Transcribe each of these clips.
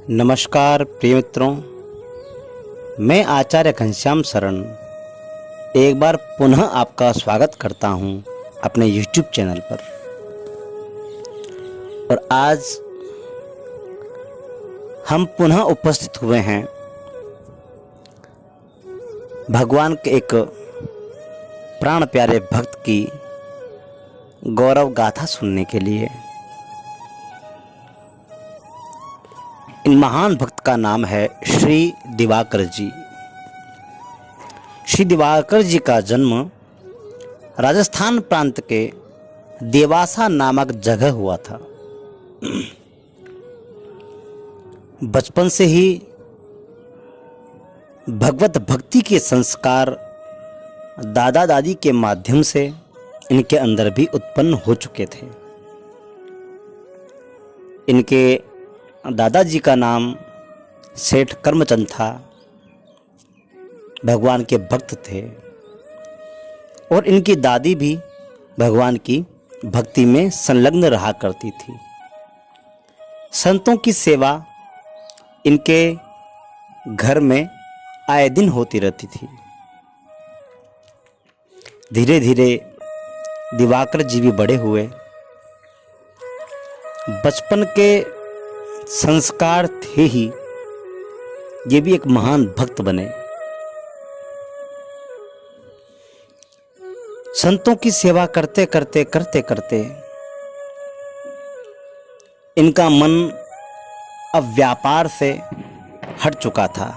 नमस्कार प्रिय मित्रों, मैं आचार्य घनश्याम शरण एक बार पुनः आपका स्वागत करता हूं अपने YouTube चैनल पर। और आज हम पुनः उपस्थित हुए हैं भगवान के एक प्राण प्यारे भक्त की गौरव गाथा सुनने के लिए। इन महान भक्त का नाम है श्री दिवाकर जी। श्री दिवाकर जी का जन्म राजस्थान प्रांत के देवासा नामक जगह हुआ था। बचपन से ही भगवत भक्ति के संस्कार दादा दादी के माध्यम से इनके अंदर भी उत्पन्न हो चुके थे। इनके दादाजी का नाम सेठ कर्मचंद था, भगवान के भक्त थे और इनकी दादी भी भगवान की भक्ति में संलग्न रहा करती थी। संतों की सेवा इनके घर में आए दिन होती रहती थी। धीरे धीरे दिवाकर जी भी बड़े हुए। बचपन के संस्कार थे ही, ये भी एक महान भक्त बने। संतों की सेवा करते करते इनका मन अब व्यापार से हट चुका था।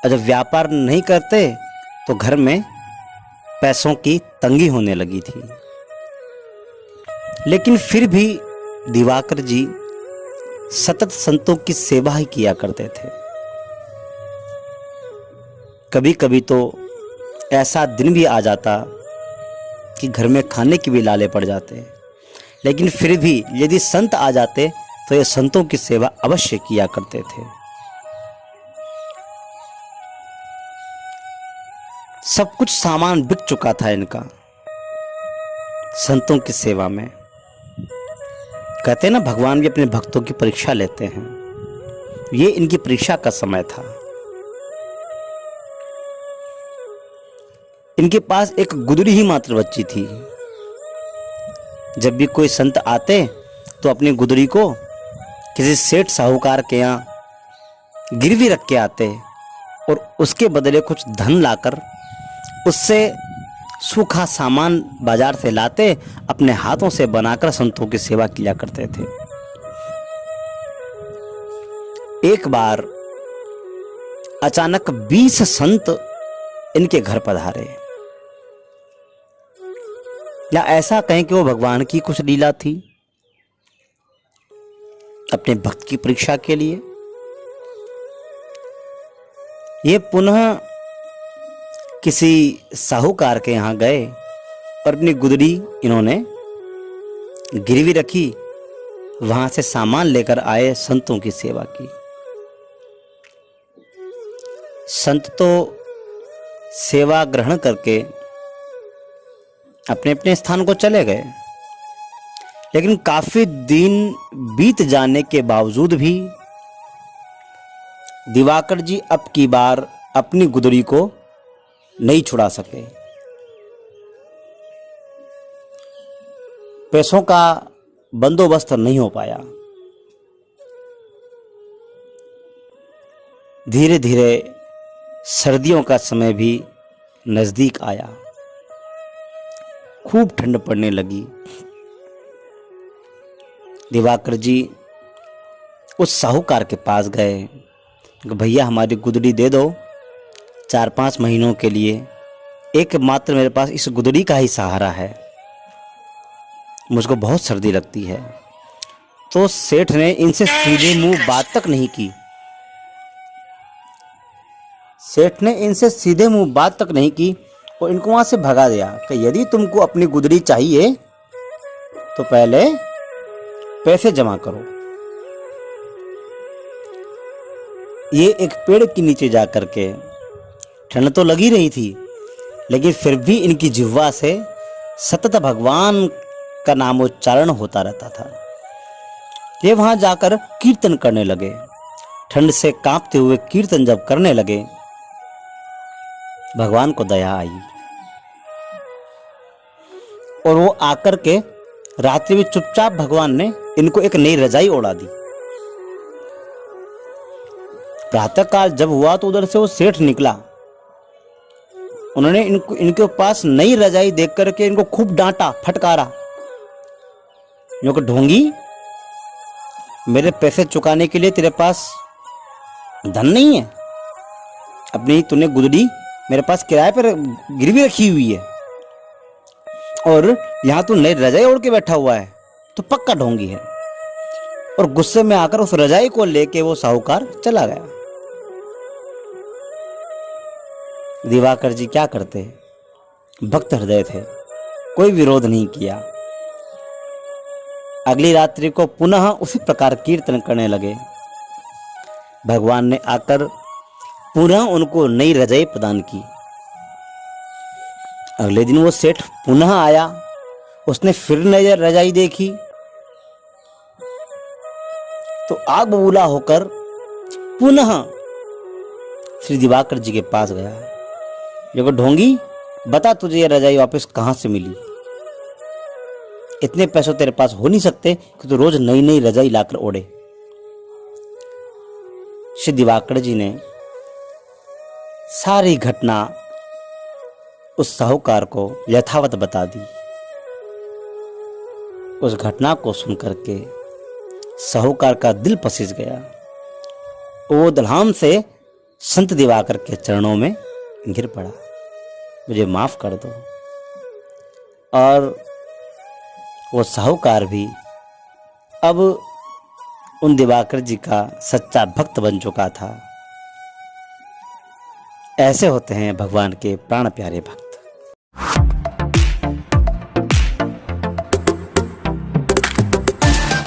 और जब व्यापार नहीं करते तो घर में पैसों की तंगी होने लगी थी। लेकिन फिर भी दिवाकर जी सतत संतों की सेवा ही किया करते थे। कभी कभी तो ऐसा दिन भी आ जाता कि घर में खाने के भी लाले पड़ जाते, लेकिन फिर भी यदि संत आ जाते तो ये संतों की सेवा अवश्य किया करते थे। सब कुछ सामान बिक चुका था इनका संतों की सेवा में। कहते हैं ना, भगवान भी अपने भक्तों की परीक्षा लेते हैं। ये इनकी परीक्षा का समय था। इनके पास एक गुदड़ी ही मात्र बच्ची थी। जब भी कोई संत आते तो अपनी गुदड़ी को किसी सेठ साहूकार के यहाँ गिरवी रख के आते और उसके बदले कुछ धन लाकर उससे सूखा सामान बाजार से लाते, अपने हाथों से बनाकर संतों की सेवा किया करते थे। एक बार अचानक 20 संत इनके घर पधारे, या ऐसा कहें कि वो भगवान की कुछ लीला थी। अपने भक्त की परीक्षा के लिए ये पुनः किसी साहूकार के यहाँ गए और अपनी गुदड़ी इन्होंने गिरवी रखी, वहां से सामान लेकर आए, संतों की सेवा की। संत तो सेवा ग्रहण करके अपने अपने स्थान को चले गए, लेकिन काफी दिन बीत जाने के बावजूद भी दिवाकर जी अब की बार अपनी गुदड़ी को नहीं छुड़ा सके। पैसों का बंदोबस्त नहीं हो पाया। धीरे धीरे सर्दियों का समय भी नजदीक आया। खूब ठंड पड़ने लगी। दिवाकर जी उस साहूकार के पास गए कि भैया हमारी गुदड़ी दे दो 4-5 महीनों के लिए, एकमात्र मेरे पास इस गुदड़ी का ही सहारा है, मुझको बहुत सर्दी लगती है। तो सेठ ने इनसे सीधे मुंह बात तक नहीं की। सेठ ने इनसे सीधे मुंह बात तक नहीं की और इनको वहां से भगा दिया कि यदि तुमको अपनी गुदड़ी चाहिए तो पहले पैसे जमा करो। ये एक पेड़ के नीचे जा करके, ठंड तो लगी रही थी लेकिन फिर भी इनकी जिह्वा से सतत भगवान का नामोच्चारण होता रहता था। ये वहां जाकर कीर्तन करने लगे। ठंड से कांपते हुए कीर्तन जब करने लगे, भगवान को दया आई और वो आकर के रात्रि में चुपचाप भगवान ने इनको एक नई रजाई ओढ़ा दी। प्रातः काल जब हुआ तो उधर से वो सेठ निकला। उन्होंने इनके पास नई रजाई देख करके इनको खूब डांटा, फटकारा। इनको ढोंगी, मेरे पैसे चुकाने के लिए तेरे पास धन नहीं है? अपनी तूने गुदड़ी मेरे पास किराए पर गिरवी रखी हुई है और यहां तू नई रजाई ओढ़ के बैठा हुआ है, तो पक्का ढोंगी है। और गुस्से में आकर उस रजाई को लेके वो साहूकार चला गया। दिवाकर जी क्या करते, भक्त हृदय थे, कोई विरोध नहीं किया। अगली रात्रि को पुनः उसी प्रकार कीर्तन करने लगे। भगवान ने आकर पुनः उनको नई रजाई प्रदान की। अगले दिन वो सेठ पुनः आया, उसने फिर नई रजाई देखी तो आग बबूला होकर पुनः श्री दिवाकर जी के पास गया। देखो ढोंगी, बता तुझे ये रजाई वापस कहां से मिली? इतने पैसों तेरे पास हो नहीं सकते कि तू रोज नई नई रजाई लाकर ओढ़े। श्री दिवाकर जी ने सारी घटना उस साहूकार को यथावत बता दी। उस घटना को सुनकर के साहूकार का दिल पसीज गया। वो धड़ाम से संत दिवाकर के चरणों में गिर पड़ा, मुझे माफ कर दो। और वो साहूकार भी अब उन दिवाकर जी का सच्चा भक्त बन चुका था। ऐसे होते हैं भगवान के प्राण प्यारे भक्त।